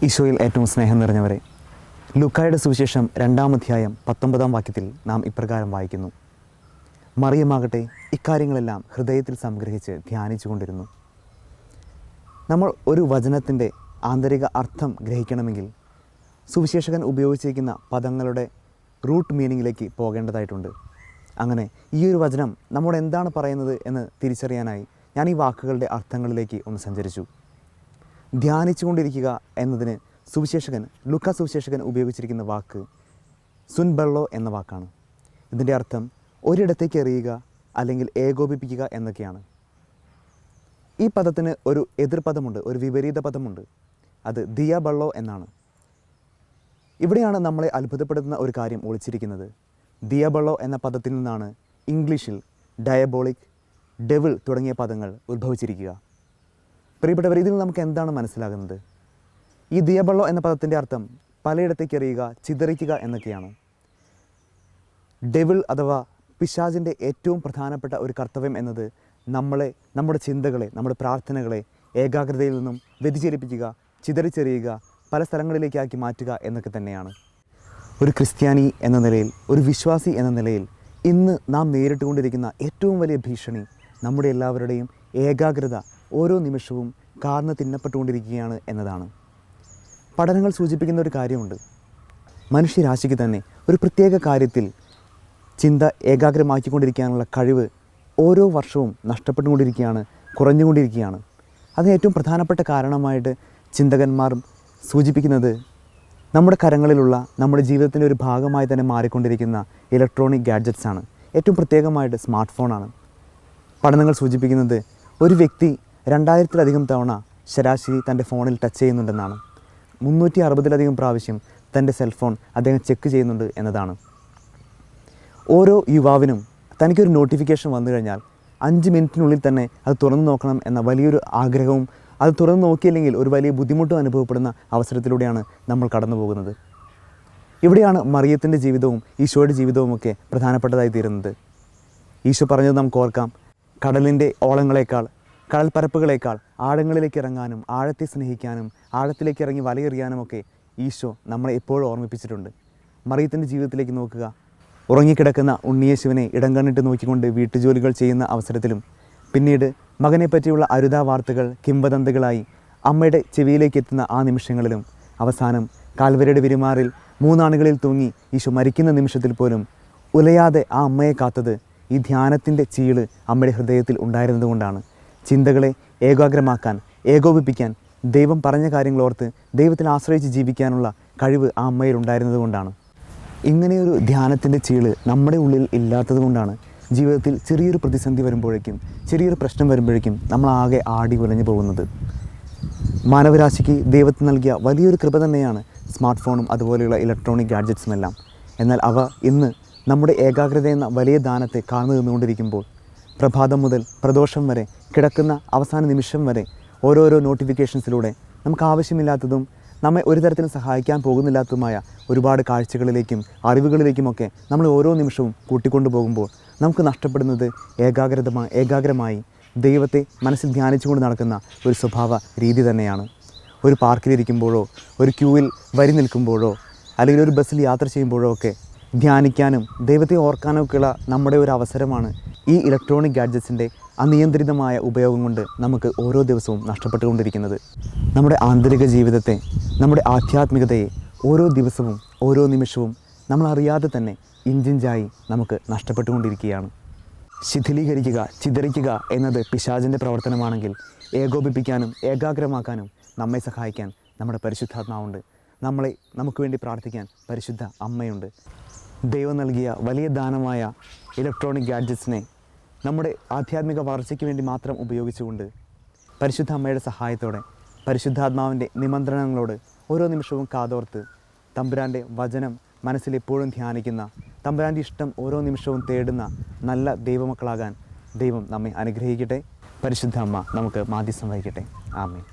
ഈശോയിൽ ഏറ്റവും സ്നേഹം നിറഞ്ഞവരെ, ലൂക്കായുടെ സുവിശേഷം 2-ാം അധ്യായം 19-ാം വാക്യത്തിൽ നാം ഇപ്രകാരം വായിക്കുന്നു. മറിയമാകട്ടെ ഇക്കാര്യങ്ങളെല്ലാം ഹൃദയത്തിൽ സംഗ്രഹിച്ച് ധ്യാനിച്ചു കൊണ്ടിരുന്നു. നമ്മൾ ഒരു വചനത്തിൻ്റെ ആന്തരിക അർത്ഥം ഗ്രഹിക്കണമെങ്കിൽ സുവിശേഷകൻ ഉപയോഗിച്ചിരിക്കുന്ന പദങ്ങളുടെ റൂട്ട് മീനിങ്ങിലേക്ക് പോകേണ്ടതായിട്ടുണ്ട്. അങ്ങനെ ഈ ഒരു വചനം നമ്മോട് എന്താണ് പറയുന്നത് എന്ന് തിരിച്ചറിയാനായി ഞാൻ ഈ വാക്കുകളുടെ അർത്ഥങ്ങളിലേക്ക് ഒന്ന് സഞ്ചരിച്ചു. ധ്യാനിച്ചു കൊണ്ടിരിക്കുക എന്നതിന് ലൂക്കാ സുവിശേഷകൻ ഉപയോഗിച്ചിരിക്കുന്ന വാക്ക് സുൻബെള്ളോ എന്ന വാക്കാണ്. ഇതിൻ്റെ അർത്ഥം ഒരിടത്തേക്ക് എറിയുക അല്ലെങ്കിൽ ഏകോപിപ്പിക്കുക എന്നൊക്കെയാണ്. ഈ പദത്തിന് ഒരു എതിർപദമുണ്ട്, ഒരു വിപരീത പദമുണ്ട്. അത് ദിയാബള്ളോ എന്നാണ്. ഇവിടെയാണ് നമ്മളെ അത്ഭുതപ്പെടുത്തുന്ന ഒരു കാര്യം ഒളിച്ചിരിക്കുന്നത്. ദിയാബള്ളോ എന്ന പദത്തിൽ നിന്നാണ് ഇംഗ്ലീഷിൽ ഡയബോളിക്, ഡെവിൾ തുടങ്ങിയ പദങ്ങൾ ഉത്ഭവിച്ചിരിക്കുക. പ്രിയപ്പെട്ടവർ, ഇതിൽ നമുക്ക് എന്താണ് മനസ്സിലാകുന്നത്? ഈ ദിയബള്ളോ എന്ന പദത്തിൻ്റെ അർത്ഥം പലയിടത്തേക്ക് എറിയുക, ചിതറിക്കുക എന്നൊക്കെയാണ്. ഡെവിൾ അഥവാ പിശാചിൻ്റെ ഏറ്റവും പ്രധാനപ്പെട്ട ഒരു കർത്തവ്യം എന്നത് നമ്മുടെ ചിന്തകളെ, നമ്മുടെ പ്രാർത്ഥനകളെ ഏകാഗ്രതയിൽ നിന്നും വ്യതിചലിപ്പിക്കുക, ചിതറിച്ചെറിയുക, പല സ്ഥലങ്ങളിലേക്കാക്കി മാറ്റുക എന്നൊക്കെ തന്നെയാണ്. ഒരു ക്രിസ്ത്യാനി എന്ന നിലയിൽ, ഒരു വിശ്വാസി എന്ന നിലയിൽ ഇന്ന് നാം നേരിട്ടുകൊണ്ടിരിക്കുന്ന ഏറ്റവും വലിയ ഭീഷണി നമ്മുടെ എല്ലാവരുടെയും ഏകാഗ്രത ഓരോ നിമിഷവും കാർന്ന് തിന്നപ്പെട്ടുകൊണ്ടിരിക്കുകയാണ് എന്നതാണ്. പഠനങ്ങൾ സൂചിപ്പിക്കുന്ന ഒരു കാര്യമുണ്ട്. മനുഷ്യരാശിക്ക് തന്നെ ഒരു പ്രത്യേക കാര്യത്തിൽ ചിന്ത ഏകാഗ്രമാക്കിക്കൊണ്ടിരിക്കാനുള്ള കഴിവ് ഓരോ വർഷവും നഷ്ടപ്പെട്ടുകൊണ്ടിരിക്കുകയാണ്, കുറഞ്ഞുകൊണ്ടിരിക്കുകയാണ്. അതിന് ഏറ്റവും പ്രധാനപ്പെട്ട കാരണമായിട്ട് ചിന്തകന്മാർ സൂചിപ്പിക്കുന്നത് നമ്മുടെ കരങ്ങളിലുള്ള, നമ്മുടെ ജീവിതത്തിൻ്റെ ഒരു ഭാഗമായി തന്നെ മാറിക്കൊണ്ടിരിക്കുന്ന ഇലക്ട്രോണിക് ഗാഡ്ജറ്റ്സ് ആണ്. ഏറ്റവും പ്രത്യേകമായിട്ട് സ്മാർട്ട് ഫോണാണ്. പഠനങ്ങൾ സൂചിപ്പിക്കുന്നത് ഒരു വ്യക്തി 2000-ലധികം തവണ ശരാശരി തൻ്റെ ഫോണിൽ ടച്ച് ചെയ്യുന്നുണ്ടെന്നാണ്. 360-ലധികം പ്രാവശ്യം തൻ്റെ സെൽഫോൺ അദ്ദേഹം ചെക്ക് ചെയ്യുന്നുണ്ട് എന്നതാണ്. ഓരോ യുവാവിനും തനിക്കൊരു നോട്ടിഫിക്കേഷൻ വന്നു കഴിഞ്ഞാൽ 5 മിനിറ്റിനുള്ളിൽ തന്നെ അത് തുറന്നു നോക്കണം എന്ന വലിയൊരു ആഗ്രഹവും, അത് തുറന്നു നോക്കിയില്ലെങ്കിൽ ഒരു വലിയ ബുദ്ധിമുട്ടും അനുഭവപ്പെടുന്ന അവസരത്തിലൂടെയാണ് നമ്മൾ കടന്നു പോകുന്നത്. ഇവിടെയാണ് മറിയത്തിൻ്റെ ജീവിതവും ഈശോയുടെ ജീവിതവുമൊക്കെ പ്രധാനപ്പെട്ടതായി തീരുന്നത്. ഈശോ പറഞ്ഞത് നമുക്ക് ഓർക്കാം. കടലിൻ്റെ ഓളങ്ങളെക്കാൾ, കടൽപ്പരപ്പുകളേക്കാൾ ആഴങ്ങളിലേക്ക് ഇറങ്ങാനും, ആഴത്തെ സ്നേഹിക്കാനും, ആഴത്തിലേക്ക് ഇറങ്ങി വലയെറിയാനുമൊക്കെ ഈശോ നമ്മളെ എപ്പോഴും ഓർമ്മിപ്പിച്ചിട്ടുണ്ട്. മറിയത്തിൻ്റെ ജീവിതത്തിലേക്ക് നോക്കുക. ഉറങ്ങിക്കിടക്കുന്ന ഉണ്ണിയേശുവിനെ ഇടം കണ്ണിട്ട് നോക്കിക്കൊണ്ട് വീട്ടുജോലികൾ ചെയ്യുന്ന അവസരത്തിലും, പിന്നീട് മകനെ പറ്റിയുള്ള അരുതാ വാർത്തകൾ കിംവദന്തികളായി അമ്മയുടെ ചെവിയിലേക്ക് എത്തുന്ന ആ നിമിഷങ്ങളിലും, അവസാനം കാൽവരിയുടെ വിരുമാറിൽ 3 ആണികളിൽ തൂങ്ങി ഈശോ മരിക്കുന്ന നിമിഷത്തിൽ പോലും ഉലയാതെ ആ അമ്മയെ കാത്തത് ഈ ധ്യാനത്തിൻ്റെ ചീള് അമ്മയുടെ ഹൃദയത്തിൽ ഉണ്ടായിരുന്നതുകൊണ്ടാണ്. ചിന്തകളെ ഏകാഗ്രമാക്കാൻ, ഏകോപിപ്പിക്കാൻ, ദൈവം പറഞ്ഞ കാര്യങ്ങളോർത്ത് ദൈവത്തിൽ ആശ്രയിച്ച് ജീവിക്കാനുള്ള കഴിവ് ആ അമ്മയിൽ ഉണ്ടായിരുന്നത് കൊണ്ടാണ്. ഇങ്ങനെയൊരു ധ്യാനത്തിൻ്റെ ചീള് നമ്മുടെ ഉള്ളിൽ ഇല്ലാത്തത് കൊണ്ടാണ് ജീവിതത്തിൽ ചെറിയൊരു പ്രതിസന്ധി വരുമ്പോഴേക്കും, ചെറിയൊരു പ്രശ്നം വരുമ്പോഴേക്കും നമ്മളാകെ ആടി ഉലഞ്ഞു പോകുന്നത്. മാനവരാശിക്ക് ദൈവത്തിന് നൽകിയ വലിയൊരു കൃപ തന്നെയാണ് സ്മാർട്ട് ഫോണും അതുപോലെയുള്ള ഇലക്ട്രോണിക് ഗാഡ്ജറ്റ്സുമെല്ലാം. എന്നാൽ അവ ഇന്ന് നമ്മുടെ ഏകാഗ്രത എന്ന വലിയ ദാനത്തെ കാർന്നു നിന്നുകൊണ്ടിരിക്കുമ്പോൾ, പ്രഭാതം മുതൽ പ്രദോഷം വരെ, കിടക്കുന്ന അവസാന നിമിഷം വരെ ഓരോരോ നോട്ടിഫിക്കേഷൻസിലൂടെ നമുക്ക് ആവശ്യമില്ലാത്തതും നമ്മെ ഒരു തരത്തിലും സഹായിക്കാൻ പോകുന്നില്ലാത്തതുമായ ഒരുപാട് കാഴ്ചകളിലേക്കും അറിവുകളിലേക്കുമൊക്കെ നമ്മൾ ഓരോ നിമിഷവും കൂട്ടിക്കൊണ്ടു പോകുമ്പോൾ നമുക്ക് നഷ്ടപ്പെടുന്നത് ഏകാഗ്രമായി ദൈവത്തെ മനസ്സിൽ ധ്യാനിച്ചുകൊണ്ട് നടക്കുന്ന ഒരു സ്വഭാവ രീതി തന്നെയാണ്. ഒരു പാർക്കിലിരിക്കുമ്പോഴോ, ഒരു ക്യൂവിൽ വരി നിൽക്കുമ്പോഴോ, അല്ലെങ്കിൽ ഒരു ബസ്സിൽ യാത്ര ചെയ്യുമ്പോഴോ ഒക്കെ ധ്യാനിക്കാനും ദൈവത്തെ ഓർക്കാനൊക്കെയുള്ള നമ്മുടെ ഒരു അവസരമാണ് ഈ ഇലക്ട്രോണിക് ഗാഡ്ജറ്റ്സിൻ്റെ അനിയന്ത്രിതമായ ഉപയോഗം കൊണ്ട് നമുക്ക് ഓരോ ദിവസവും നഷ്ടപ്പെട്ടുകൊണ്ടിരിക്കുന്നത്. നമ്മുടെ ആന്തരിക ജീവിതത്തെ, നമ്മുടെ ആധ്യാത്മികതയെ ഓരോ ദിവസവും, ഓരോ നിമിഷവും നമ്മളറിയാതെ തന്നെ ഇഞ്ചിഞ്ചായി നമുക്ക് നഷ്ടപ്പെട്ടുകൊണ്ടിരിക്കുകയാണ്. ശിഥിലീകരിക്കുക, ചിതറിക്കുക എന്നത് പിശാചിൻ്റെ പ്രവർത്തനമാണെങ്കിൽ, ഏകോപിപ്പിക്കാനും ഏകാഗ്രമാക്കാനും നമ്മെ സഹായിക്കാൻ നമ്മുടെ പരിശുദ്ധാത്മാവുണ്ട്. നമുക്ക് വേണ്ടി പ്രാർത്ഥിക്കാൻ പരിശുദ്ധ അമ്മയുണ്ട്. ദൈവം നൽകിയ വലിയ ദാനമായ ഇലക്ട്രോണിക് ഗാഡ്ജറ്റ്സിനെ നമ്മുടെ ആധ്യാത്മിക വളർച്ചയ്ക്ക് വേണ്ടി മാത്രം ഉപയോഗിച്ചുകൊണ്ട് പരിശുദ്ധ അമ്മയുടെ സഹായത്തോടെ, പരിശുദ്ധാത്മാവിൻ്റെ നിമന്ത്രണങ്ങളോട് ഓരോ നിമിഷവും കാതോർത്ത്, തമ്പുരാൻ്റെ വചനം മനസ്സിൽ എപ്പോഴും ധ്യാനിക്കുന്ന, തമ്പുരാൻ്റെ ഇഷ്ടം ഓരോ നിമിഷവും തേടുന്ന നല്ല ദൈവമക്കളാകാൻ ദൈവം നമ്മെ അനുഗ്രഹിക്കട്ടെ. പരിശുദ്ധ അമ്മ നമുക്ക് മാധ്യസ്ഥം വഹിക്കട്ടെ. ആമേൻ.